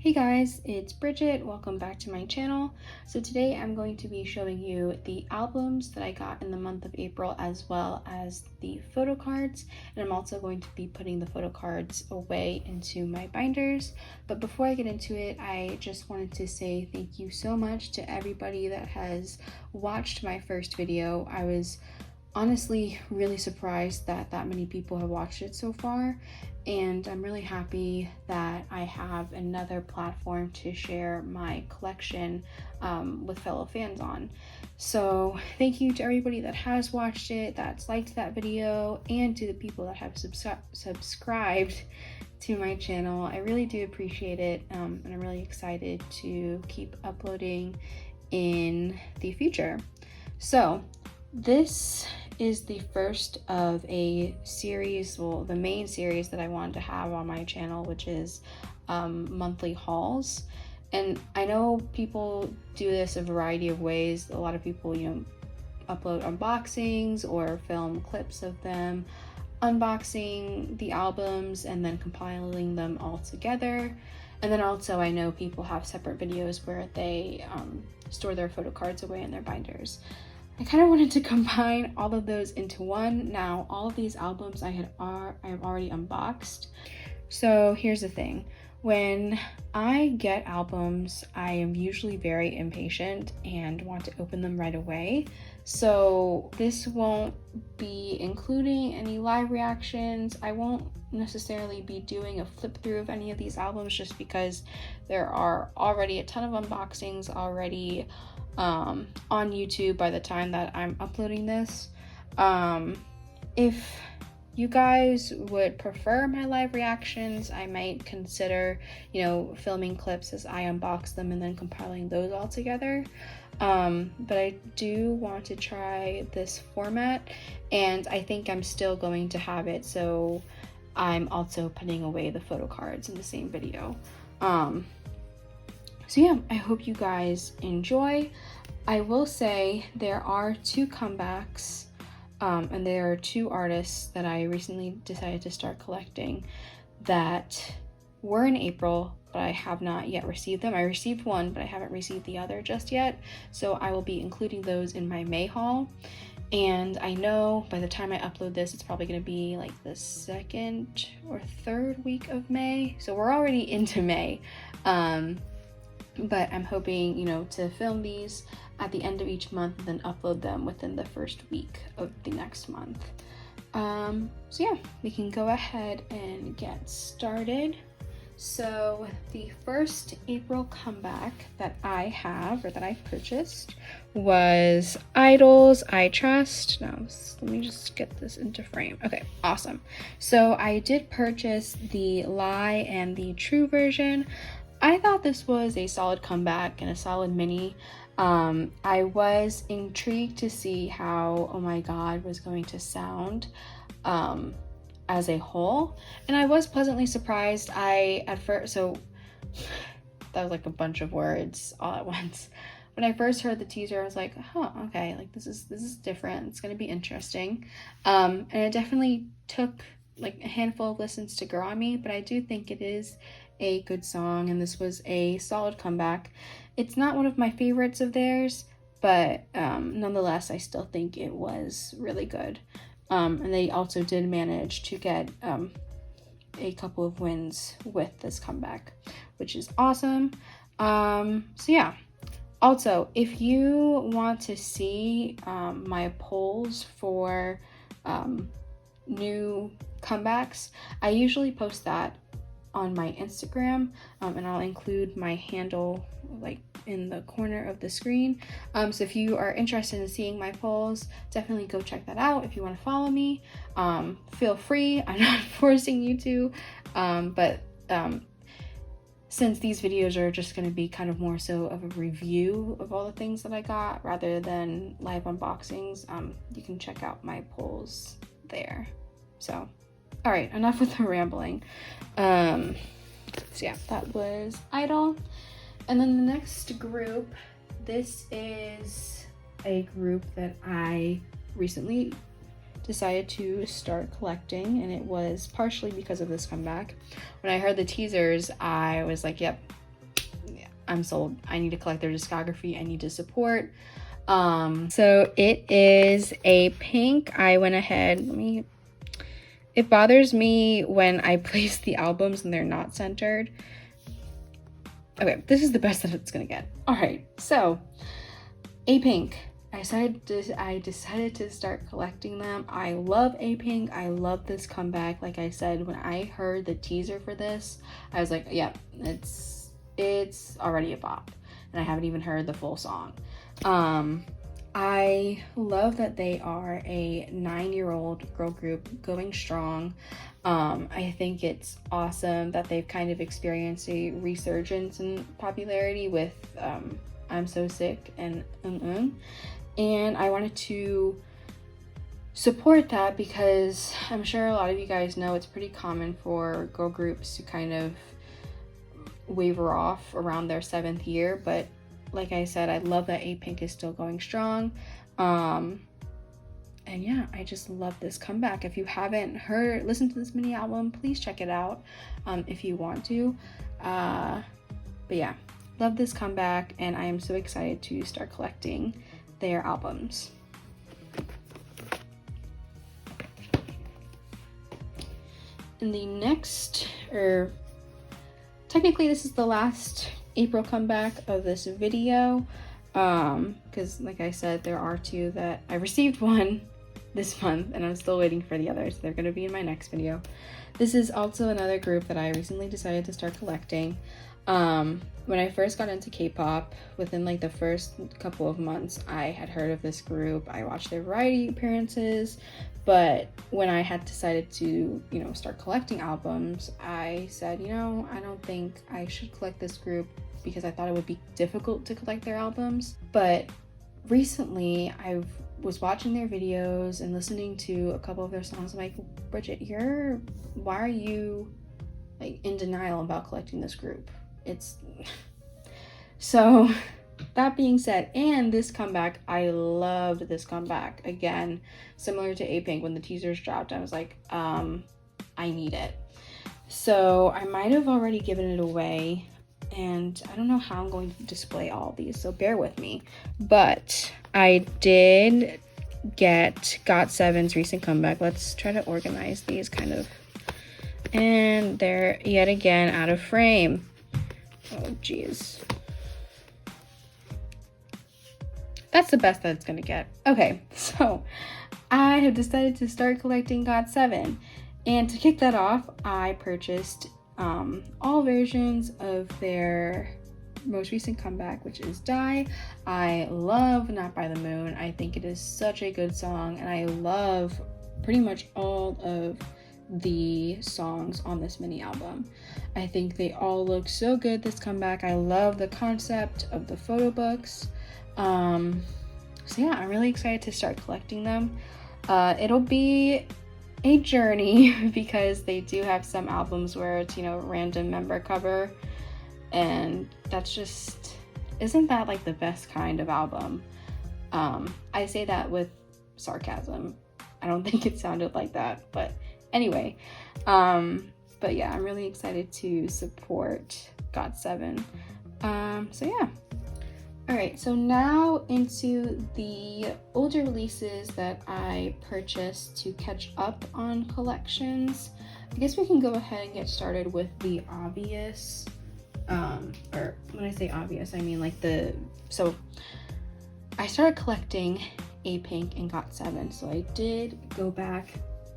Hey guys, it's Bridget. Welcome back to my channel. So today I'm going to be showing you the albums that I got in the month of April as well as the photo cards, and I'm also going to be putting the photo cards away into my binders. But before I get into it, I just wanted to say thank you so much to everybody that has watched my first video. I was honestly really surprised that many people have watched it so far, and I'm really happy that I have another platform to share my collection with fellow fans on. So thank you to everybody that has watched it, that's liked that video, and to the people that have subscribed to my channel. I really do appreciate it, and I'm really excited to keep uploading in the future. So this is the first of a series, well, the main series that I wanted to have on my channel, which is monthly hauls. And I know people do this a variety of ways. A lot of people, upload unboxings or film clips of them unboxing the albums and then compiling them all together. And then also I know people have separate videos where they store their photo cards away in their binders. I kind of wanted to combine all of those into one. Now, all of these albums I have already unboxed. So here's the thing. When I get albums, I am usually very impatient and want to open them right away. So this won't be including any live reactions. I won't necessarily be doing a flip through of any of these albums just because there are already a ton of unboxings already on YouTube by the time that I'm uploading this. If you guys would prefer my live reactions, I might consider, filming clips as I unbox them and then compiling those all together. But I do want to try this format, and I think I'm still going to have it, so I'm also putting away the photo cards in the same video. So yeah, I hope you guys enjoy. I will say there are two comebacks, and there are two artists that I recently decided to start collecting that were in April, but I have not yet received them. I received one, but I haven't received the other just yet. So I will be including those in my May haul. And I know by the time I upload this, it's probably going to be like the second or third week of May. So we're already into May. But I'm hoping, to film these at the end of each month and then upload them within the first week of the next month. So yeah, we can go ahead and get started. So the first April comeback that I have, or that I purchased, was I-dle's I Trust. Now, let me just get this into frame. Okay, awesome. So I did purchase the Lie and the True version. I thought this was a solid comeback and a solid mini. I was intrigued to see how Oh My God was going to sound as a whole, and I was pleasantly surprised. So that was like a bunch of words all at once. When I first heard the teaser, I was like, okay, like this is different. It's gonna be interesting. And it definitely took like a handful of listens to grow on me, but I do think it is a good song, and this was a solid comeback. It's not one of my favorites of theirs, but nonetheless, I still think it was really good. And they also did manage to get a couple of wins with this comeback, which is awesome. So yeah. Also, if you want to see my polls for new comebacks, I usually post that on my Instagram, and I'll include my handle like in the corner of the screen. So if you are interested in seeing my polls, definitely go check that out. If you want to follow me, feel free. I'm not forcing you to, but since these videos are just going to be kind of more so of a review of all the things that I got rather than live unboxings, you can check out my polls there. So all right, enough with the rambling. So yeah, that was I-dle. And then the next group, this is a group that I recently decided to start collecting, and it was partially because of this comeback. When I heard the teasers, I was like, yep, I'm sold. I need to collect their discography. I need to support. So it is Apink. I went ahead, it bothers me when I place the albums and they're not centered. Okay, this is the best that it's gonna get. All right, so Apink. I decided to start collecting them. I love Apink. I love this comeback. Like I said, when I heard the teaser for this, I was like, yeah, it's already a bop. And I haven't even heard the full song. I love that they are a 9-year-old girl group going strong. I think it's awesome that they've kind of experienced a resurgence in popularity with I'm So Sick and and I wanted to support that because I'm sure a lot of you guys know it's pretty common for girl groups to kind of waver off around their 7th year, but like I said, I love that Apink is still going strong. And yeah, I just love this comeback. If you haven't listened to this mini album, please check it out if you want to. But yeah, love this comeback, and I am so excited to start collecting their albums. In the next, or technically this is the last April comeback of this video, because like I said, there are 2 that I received one this month and I'm still waiting for the others. They're going to be in my next video. This is also another group that I recently decided to start collecting. When I first got into K-pop, within like the first couple of months, I had heard of this group. I watched their variety appearances, but when I had decided to, start collecting albums, I said, I don't think I should collect this group because I thought it would be difficult to collect their albums. But recently, I was watching their videos and listening to a couple of their songs. I'm like, Bridget, why are you like in denial about collecting this group? So that being said, and this comeback, I loved this comeback. Again, similar to Apink, when the teasers dropped, I was like, I need it. So I might have already given it away, and I don't know how I'm going to display all these, so bear with me. But I did get Got7's recent comeback. Let's try to organize these kind of. And they're yet again out of frame. Oh, geez. That's the best that it's gonna get. Okay, so I have decided to start collecting Got7. And to kick that off, I purchased all versions of their most recent comeback, which is Die. I love Not by the Moon. I think it is such a good song, and I love pretty much all of the songs on this mini album. I think they all look so good this comeback. I love the concept of the photo books. So yeah, I'm really excited to start collecting them. It'll be a journey because they do have some albums where it's, random member cover, and that's just, isn't that like the best kind of album? I say that with sarcasm. I don't think it sounded like that, but anyway, but yeah, I'm really excited to support Got7. So yeah. All right, so now into the older releases that I purchased to catch up on collections. I guess we can go ahead and get started with the obvious, or when I say obvious, I mean like so I started collecting Apink and Got7, so I did go back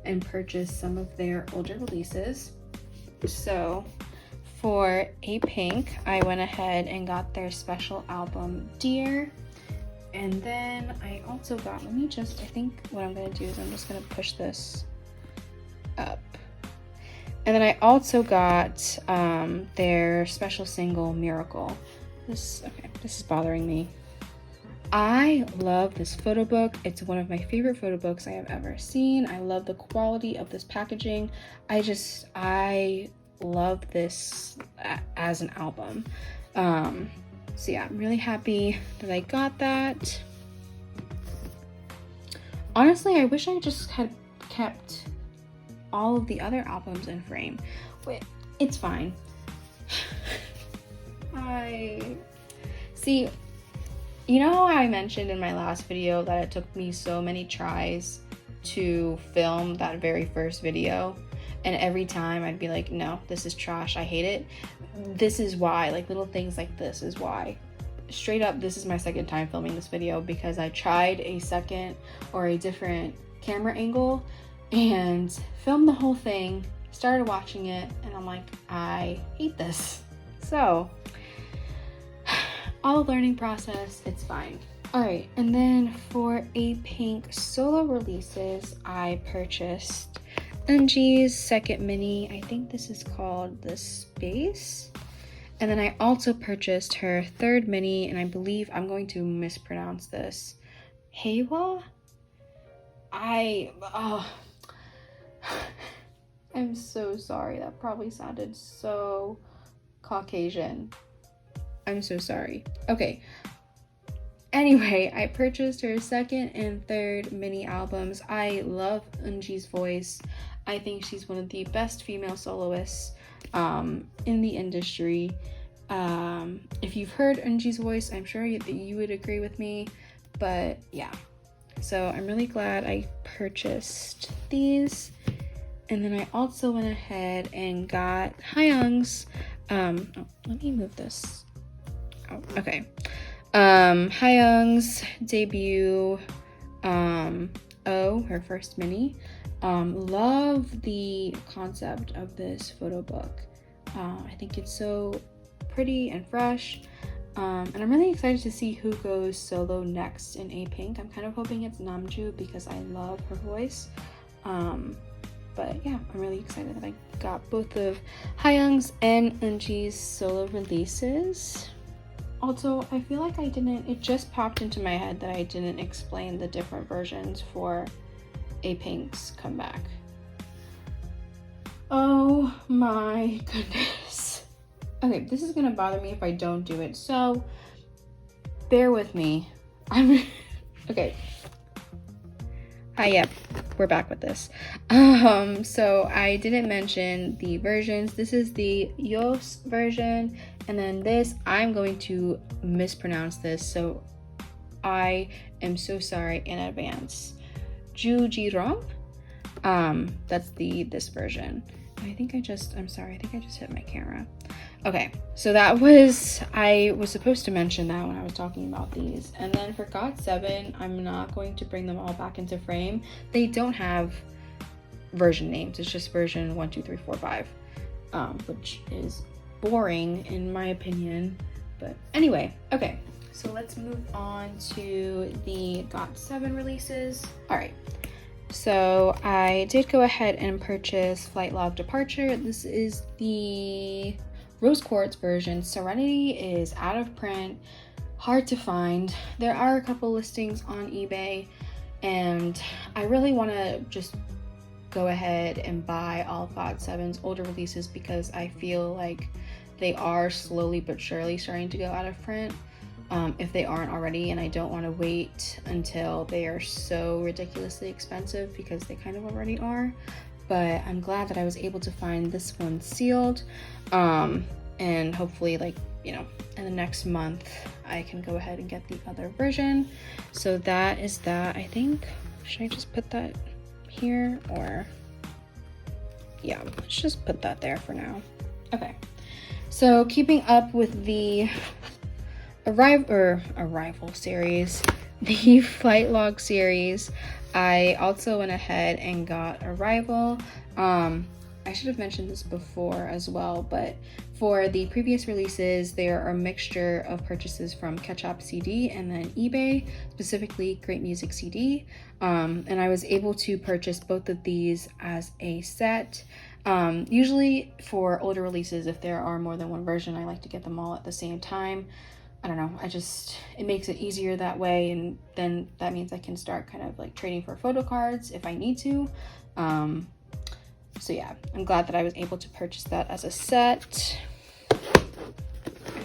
and purchase some of their older releases. So for Apink, I went ahead and got their special album Dear, and then I also got, I think what I'm gonna do is I'm just gonna push this up, and then I also got their special single Miracle. This is bothering me. I love this photo book. It's one of my favorite photo books I have ever seen. I love the quality of this packaging. I love this as an album. So yeah, I'm really happy that I got that. Honestly, I wish I just had kept all of the other albums in frame. Wait, it's fine. I See, you know how I mentioned in my last video that it took me so many tries to film that very first video, and every time I'd be like, no, this is trash, I hate it. This is why, like little things like this is why. Straight up, this is my second time filming this video because I tried a second or a different camera angle and filmed the whole thing, started watching it, and I'm like, I hate this. So all learning process, it's fine. All right, and then for Apink solo releases, I purchased Eunji's second mini. I think this is called The Space. And then I also purchased her third mini, and I believe I'm going to mispronounce this. Heiwa? I'm so sorry. That probably sounded so Caucasian. I'm so sorry. Okay. Anyway, I purchased her second and third mini albums. I love Eunji's voice. I think she's one of the best female soloists in the industry. If you've heard Eunji's voice, I'm sure that you would agree with me. But yeah, so I'm really glad I purchased these. And then I also went ahead and got Hayoung's. Let me move this. Oh, okay. Hayoung's debut, her first mini. Love the concept of this photo book. I think it's so pretty and fresh. And I'm really excited to see who goes solo next in Apink. I'm kind of hoping it's Namju because I love her voice. But yeah, I'm really excited that I got both of Hayoung's and Eunji's solo releases. Also, I feel like it just popped into my head that I didn't explain the different versions for Apink's comeback. Oh my goodness. Okay, this is gonna bother me if I don't do it, so bear with me. Okay. Yep, we're back with this. So I didn't mention the versions. This is the Yos version, and then this, I'm going to mispronounce this, so I am so sorry in advance. Jujirong. That's this version. I'm sorry, I think I just hit my camera. Okay, so I was supposed to mention that when I was talking about these. And then for Got7, I'm not going to bring them all back into frame. They don't have version names. It's just version 1, 2, 3, 4, 5, which is boring in my opinion. But anyway, okay, so let's move on to the Got7 releases. All right. So I did go ahead and purchase Flight Log Departure. This is the Rose Quartz version. Serenity is out of print, hard to find. There are a couple listings on eBay, and I really want to just go ahead and buy all of Got7's older releases because I feel like they are slowly but surely starting to go out of print. If they aren't already, and I don't want to wait until they are so ridiculously expensive because they kind of already are. But I'm glad that I was able to find this one sealed, and hopefully, like, you know, in the next month I can go ahead and get the other version. So that is that. I think, should I just put that here, or yeah, let's just put that there for now. Okay, so keeping up with the Arrival series, the Flight Log series, I also went ahead and got Arrival. I should have mentioned this before as well, but for the previous releases, there are a mixture of purchases from Kpop CD and then eBay, specifically Great Music CD. And I was able to purchase both of these as a set. Usually for older releases, if there are more than one version, I like to get them all at the same time. I don't know, it makes it easier that way, and then that means I can start kind of like trading for photo cards if I need to. So yeah, I'm glad that I was able to purchase that as a set. I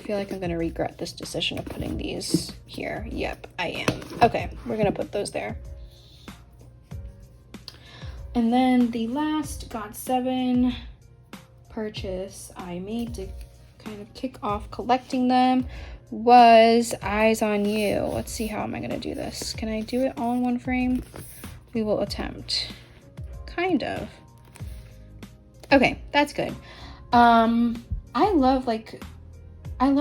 feel like I'm gonna regret this decision of putting these here. Yep, I am. Okay, we're gonna put those there. And then the last Got7 purchase I made kind of kick off collecting them was Eyes on You. Let's see, how am I gonna do this? Can I do it all in one frame? We will attempt. Kind of. Okay, that's good. I love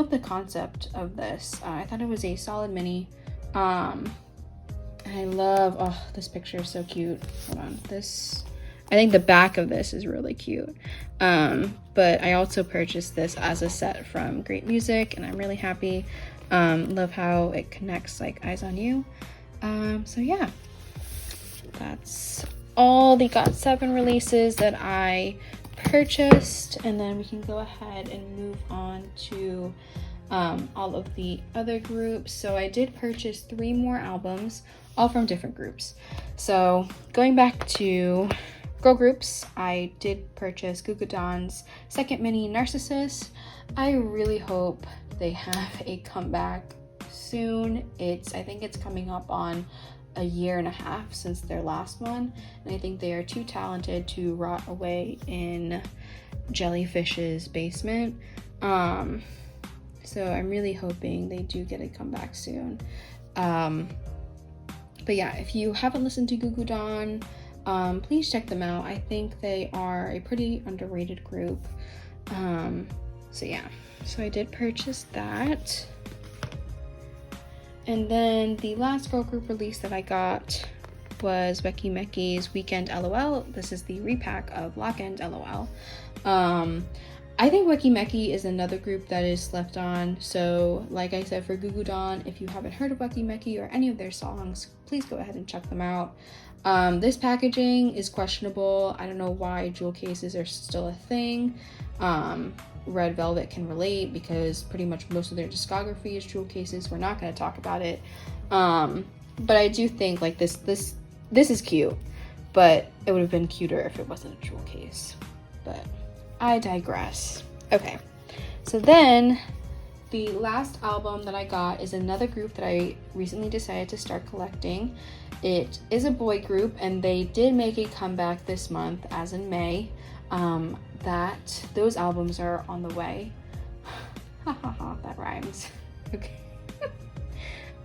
the concept of this. I thought it was a solid mini. And I love, oh, this picture is so cute. Hold on, I think the back of this is really cute. But I also purchased this as a set from Great Music, and I'm really happy. Love how it connects like Eyes on You. So yeah, that's all the Got7 releases that I purchased, and then we can go ahead and move on to all of the other groups. So I did purchase 3 more albums, all from different groups. So going back to girl groups, I did purchase Goo Goo Dolls' second mini, Narcissus. I really hope they have a comeback soon. I think it's coming up on a year and a half since their last one, and I think they are too talented to rot away in Jellyfish's basement. So I'm really hoping they do get a comeback soon. But yeah, if you haven't listened to Goo Goo Dolls, please check them out. I think they are a pretty underrated group. So yeah, so I did purchase that. And then the last girl group release that I got was Weki Meki's Weekend LOL. This is the repack of Lockend LOL. I think Weki Meki is another group that is slept on. So like I said, for Goo Goo Dolls, if you haven't heard of Weki Meki or any of their songs, please go ahead and check them out. This packaging is questionable. I don't know why jewel cases are still a thing. Red Velvet can relate because pretty much most of their discography is jewel cases. We're not going to talk about it. But I do think like this is cute, but it would have been cuter if it wasn't a jewel case. But I digress. Okay, so then the last album that I got is another group that I recently decided to start collecting. It is a boy group, and they did make a comeback this month, as in May. Those albums are on the way. Ha ha ha, that rhymes. Okay.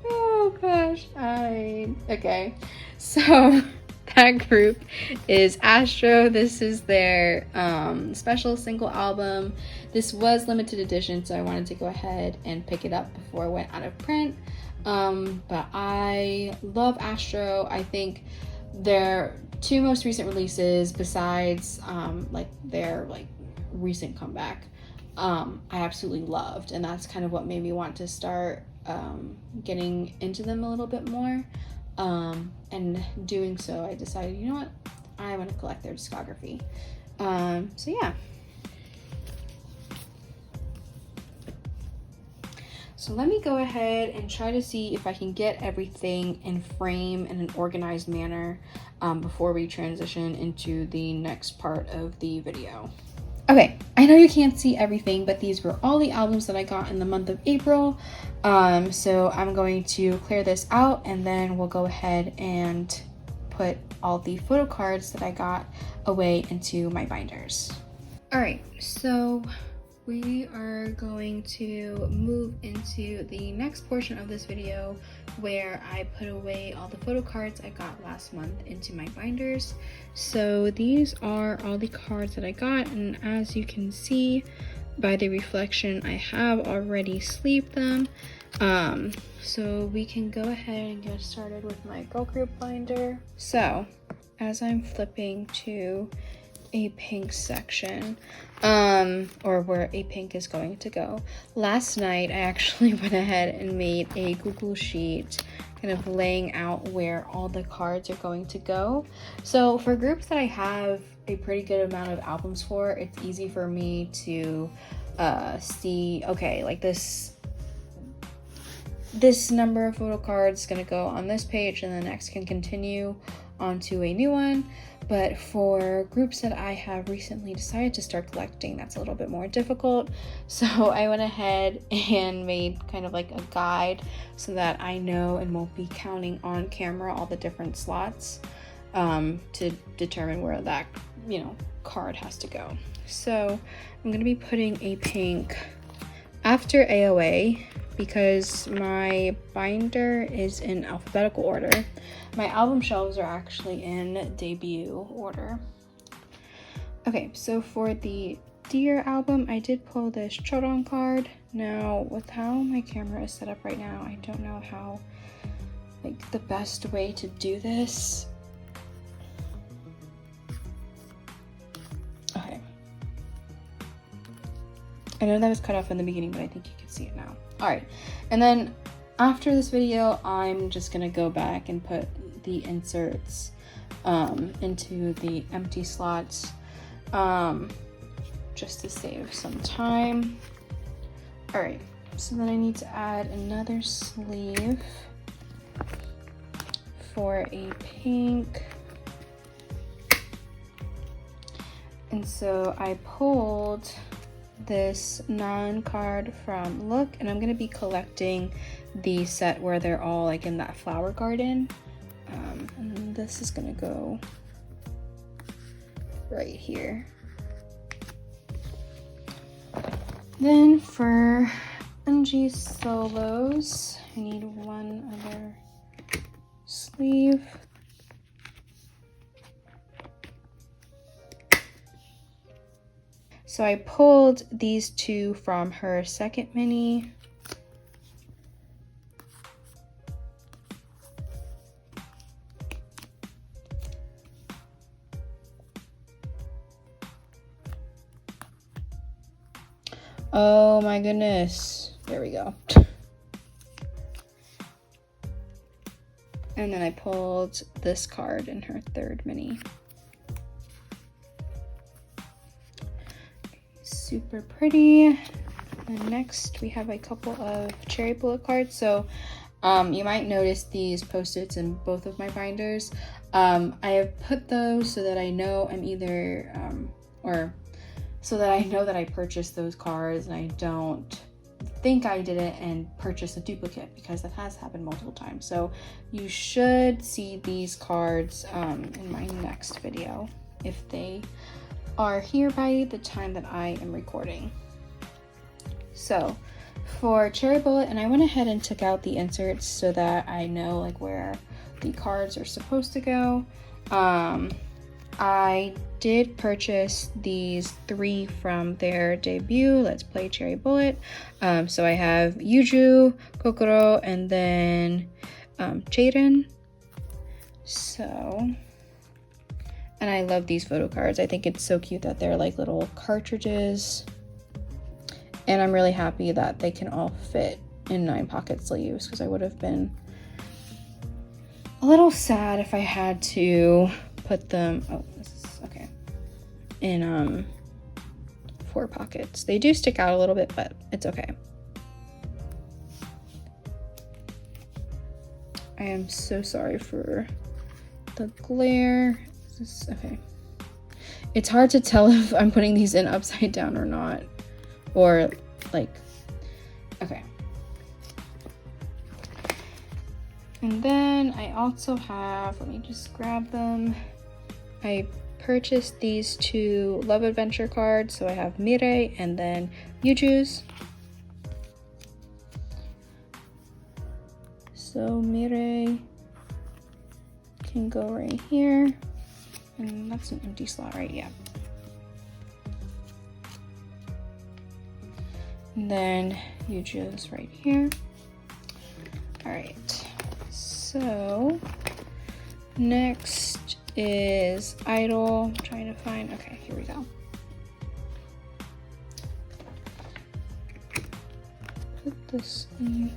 Oh gosh, okay. So that group is Astro. This is their special single album. This was limited edition, so I wanted to go ahead and pick it up before it went out of print. But I love Astro. I think their 2 most recent releases, besides their recent comeback, I absolutely loved, and that's kind of what made me want to start getting into them a little bit more. And doing so, I decided, you know what, I want to collect their discography. So yeah. So let me go ahead and try to see if I can get everything in frame in an organized manner before we transition into the next part of the video. Okay, I know you can't see everything, but these were all the albums that I got in the month of April. So I'm going to clear this out, and then we'll go ahead and put all the photo cards that I got away into my binders. All right, so we are going to move into the next portion of this video where I put away all the photo cards I got last month into my binders. So these are all the cards that I got, and as you can see by the reflection, I have already sleeved them. So we can go ahead and get started with my girl group binder. So as I'm flipping to Apink section, or where Apink is going to go. Last night, I actually went ahead and made a Google Sheet kind of laying out where all the cards are going to go. So for groups that I have a pretty good amount of albums for, it's easy for me to see, okay, like this number of photo cards is going to go on this page, and the next can continue onto a new one. But for groups that I have recently decided to start collecting, that's a little bit more difficult. So I went ahead and made kind of like a guide so that I know and won't be counting on camera all the different slots to determine where that, card has to go. So I'm going to be putting Apink after AOA, because my binder is in alphabetical order, my album shelves are actually in debut order. Okay, so for the Dear album, I did pull this Choron card. Now, with how my camera is set up right now, I don't know how, like, the best way to do this. Okay. I know that was cut off in the beginning, but I think you can see it now. All right, and then after this video, I'm just gonna go back and put the inserts into the empty slots, just to save some time. All right, so then I need to add another sleeve for Apink. And so I pulled this non-card from Look, and I'm gonna be collecting the set where they're all like in that flower garden. And this is gonna go right here. Then for NG solos, I need one other sleeve. So I pulled these two from her second mini. Oh my goodness. There we go. And then I pulled this card in her third mini. Super pretty. And next we have a couple of cherry bullet cards. So you might notice these post-its in both of my binders. I have put those so that I know I'm either so that I know that I purchased those cards and I don't think I did it and purchase a duplicate, because that has happened multiple times. So you should see these cards in my next video if they are here by the time that I am recording. So for Cherry Bullet, and I went ahead and took out the inserts so that I know like where the cards are supposed to go. I did purchase these 3 from their debut Let's Play Cherry Bullet. So I have Yuju, Kokoro, and then Jaden. So, and I love these photo cards. I think it's so cute that they're like little cartridges. And I'm really happy that they can all fit in 9-pocket sleeves, because I would have been a little sad if I had to put them, oh, this is okay, in 4 pockets. They do stick out a little bit, but it's okay. I am so sorry for the glare. Is this okay? It's hard to tell if I'm putting these in upside down or not, or like, okay. And then I also have, let me just grab them. I purchased these 2 Love Adventure cards. So I have Mirei and then Yuju's. So Mirei can go right here. And that's an empty slot, right? Yeah. And then Yuju's right here. All right. So next is I-dle. I'm trying to find, okay, here we go. Put the sleeve.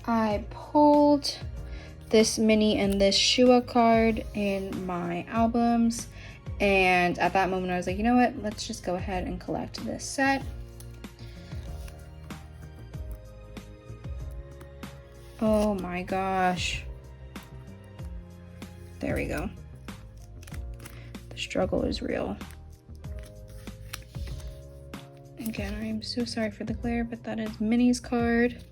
I pulled this mini and this Shua card in my albums, and at that moment I was like, you know what, let's just go ahead and collect this set. Oh my gosh. There we go. The struggle is real. Again, I am so sorry for the glare, but that is Minnie's card.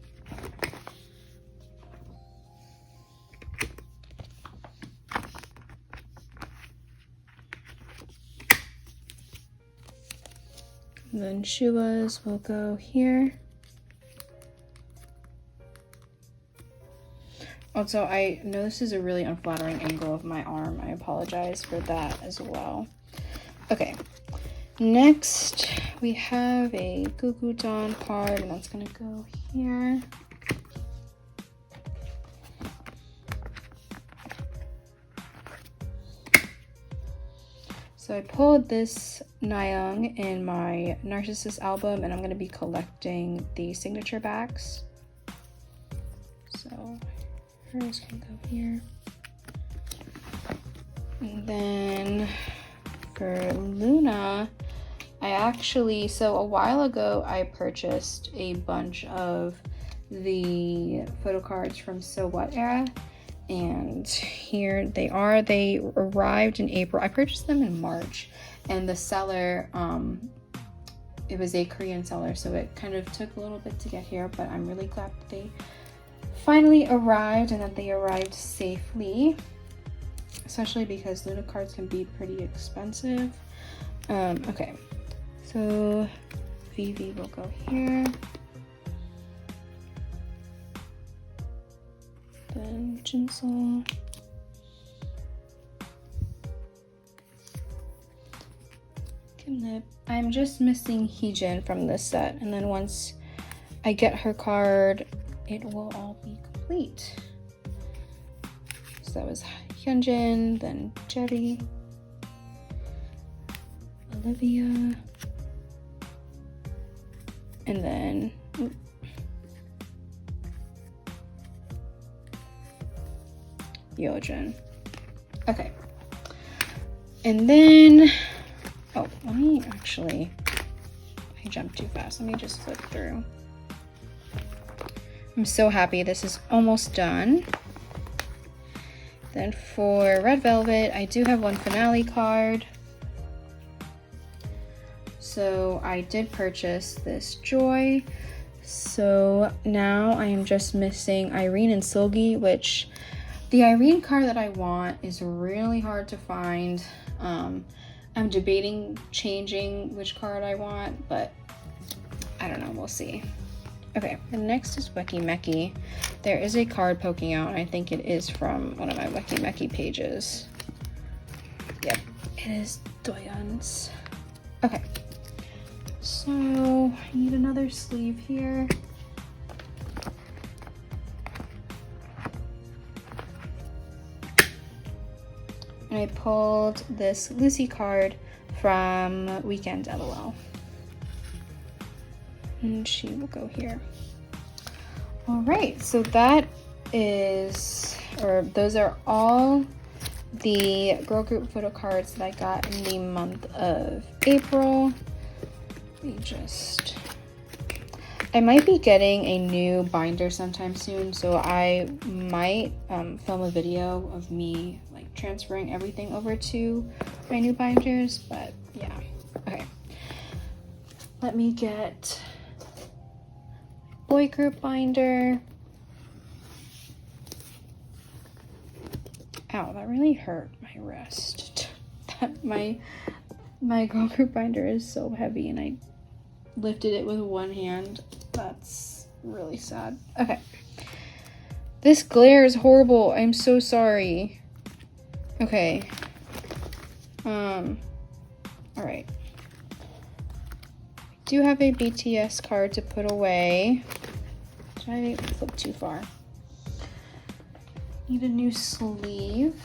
And then Shua's will go here. Also, I know this is a really unflattering angle of my arm. I apologize for that as well. Okay, next we have a Gugudan card, and that's gonna go here. So I pulled this Nayoung in my Narcissus album, and I'm gonna be collecting the signature backs. So hers can go here. And then for Luna, so a while ago I purchased a bunch of the photo cards from So What era, and here they are. They arrived in April. I purchased them in March, and the seller, it was a Korean seller, so it kind of took a little bit to get here, but I'm really glad that they finally arrived and that they arrived safely, especially because Luna cards can be pretty expensive. Okay, so Vivi will go here. Then Jinsol. Kimlip. I'm just missing Heejin from this set, and then once I get her card, it will all be complete. So that was Hyunjin, then Jetty, Olivia, and then Yeojin. Okay. And then, oh, let me actually, I jumped too fast. Let me just flip through. I'm so happy this is almost done. Then for Red Velvet, I do have one finale card. So I did purchase this Joy. So now I am just missing Irene and Seulgi, which the Irene card that I want is really hard to find. I'm debating changing which card I want, but I don't know, we'll see. Okay, and next is Weki Meki. There is a card poking out, and I think it is from one of my Weki Meki pages. Yep, it is Doyeon's. Okay, so I need another sleeve here. And I pulled this Lucy card from Weekend LOL. And she will go here. All right, so that is, or those are all the girl group photo cards that I got in the month of April. I might be getting a new binder sometime soon, so I might film a video of me like transferring everything over to my new binders, but yeah. Okay, let me get boy group binder. Ow, that really hurt my wrist. my girl group binder is so heavy, and I lifted it with one hand. That's really sad. Okay, this glare is horrible. I'm so sorry. Okay, all right, I do have a BTS card to put away. Did I flip too far? Need a new sleeve.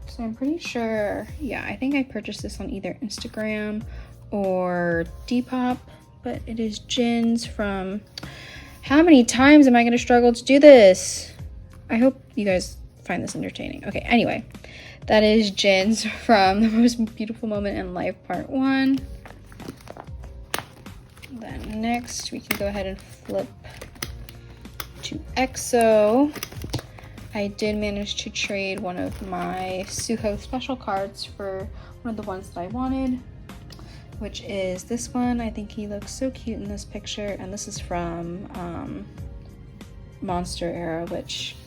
So I'm pretty sure, yeah, I think I purchased this on either Instagram or Depop, but it is Jin's from, how many times am I gonna struggle to do this? I hope you guys find this entertaining. Okay, anyway, that is Jin's from The Most Beautiful Moment in Life Part 1. Then next we can go ahead and flip to EXO. I did manage to trade one of my Suho special cards for one of the ones that I wanted, which is this one. I think he looks so cute in this picture, and this is from Monster era, which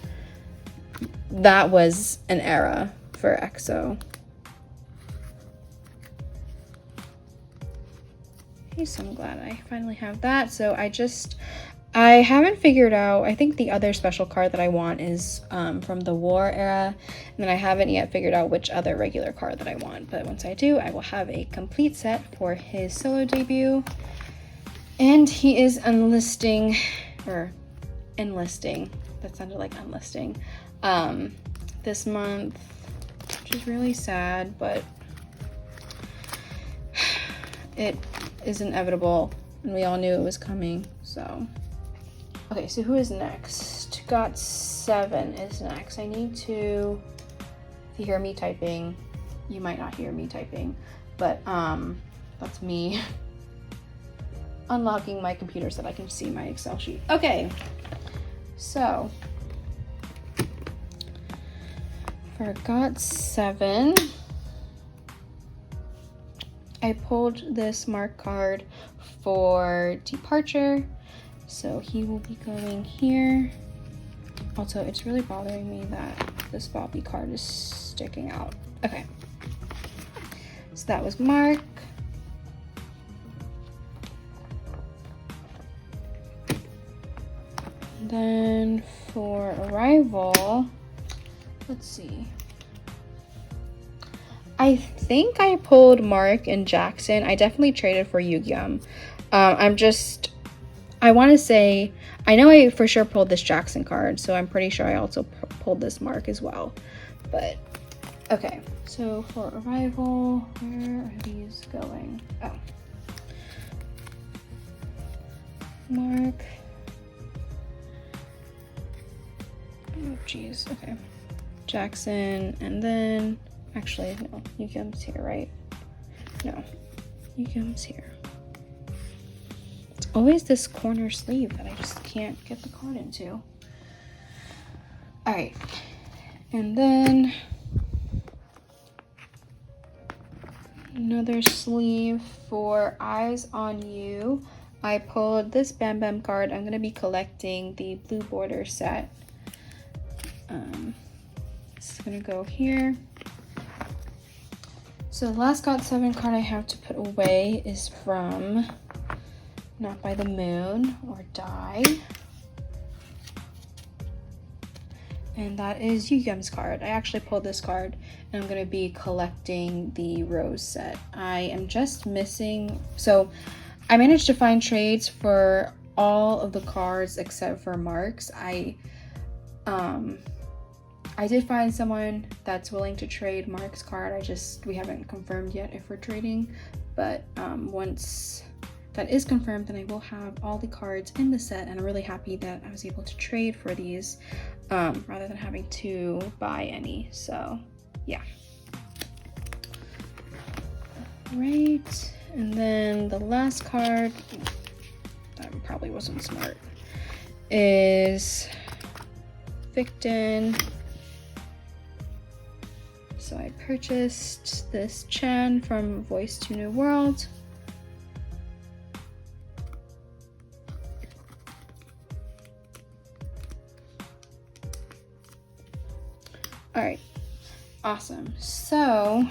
that was an era for EXO. Okay, so I'm glad I finally have that. So I haven't figured out, I think the other special card that I want is from the War era, and then I haven't yet figured out which other regular card that I want, but once I do, I will have a complete set for his solo debut. And he is enlisting, that sounded like unlisting, this month, which is really sad, but it is inevitable, and we all knew it was coming, so. Okay, so who is next? Got7 is next. I need to, if you hear me typing, you might not hear me typing, but that's me unlocking my computer so that I can see my Excel sheet. Okay, so for Got7, I pulled this Mark card for Departure. So he will be going here. Also, it's really bothering me that this Bobby card is sticking out. Okay. So that was Mark. And then for Arrival, let's see. I think I pulled Mark and Jackson. I definitely traded for Yugyeom. I want to say, I know I for sure pulled this Jackson card, so I'm pretty sure I also pulled this Mark as well. But, okay, so for Arrival, where are these going? Oh. Mark. Oh, jeez, okay. Jackson, and then, actually, no, Yugyeom's here, right? No, Yugyeom's here. Always this corner sleeve that I just can't get the card into. All right, and then another sleeve for Eyes on You. I pulled this Bam Bam card. I'm gonna be collecting the blue border set. This is gonna go here. So the last Got7 card I have to put away is from Not by the Moon, or Die. And that is Yugyeom's card. I actually pulled this card, and I'm going to be collecting the Rose set. I am just missing, so I managed to find trades for all of the cards except for Mark's. I did find someone that's willing to trade Mark's card. We haven't confirmed yet if we're trading, but once that is confirmed, then I will have all the cards in the set, and I'm really happy that I was able to trade for these rather than having to buy any. So yeah. Right, and then the last card, that probably wasn't smart, is Victon. So I purchased this Chan from Voice to New World. All right, awesome. So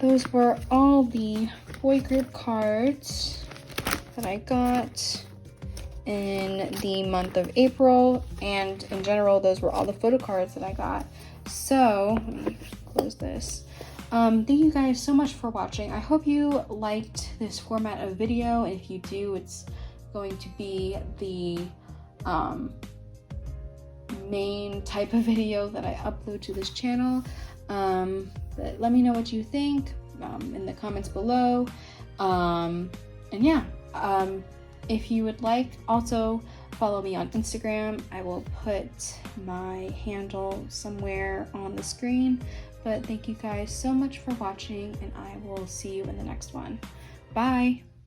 those were all the boy group cards that I got in the month of April, and in general, those were all the photo cards that I got. So let me close this. Thank you guys so much for watching. I hope you liked this format of video, and if you do, it's going to be the main type of video that I upload to this channel. But let me know what you think in the comments below. And yeah, if you would like, also follow me on Instagram. I will put my handle somewhere on the screen. But thank you guys so much for watching, and I will see you in the next one. Bye!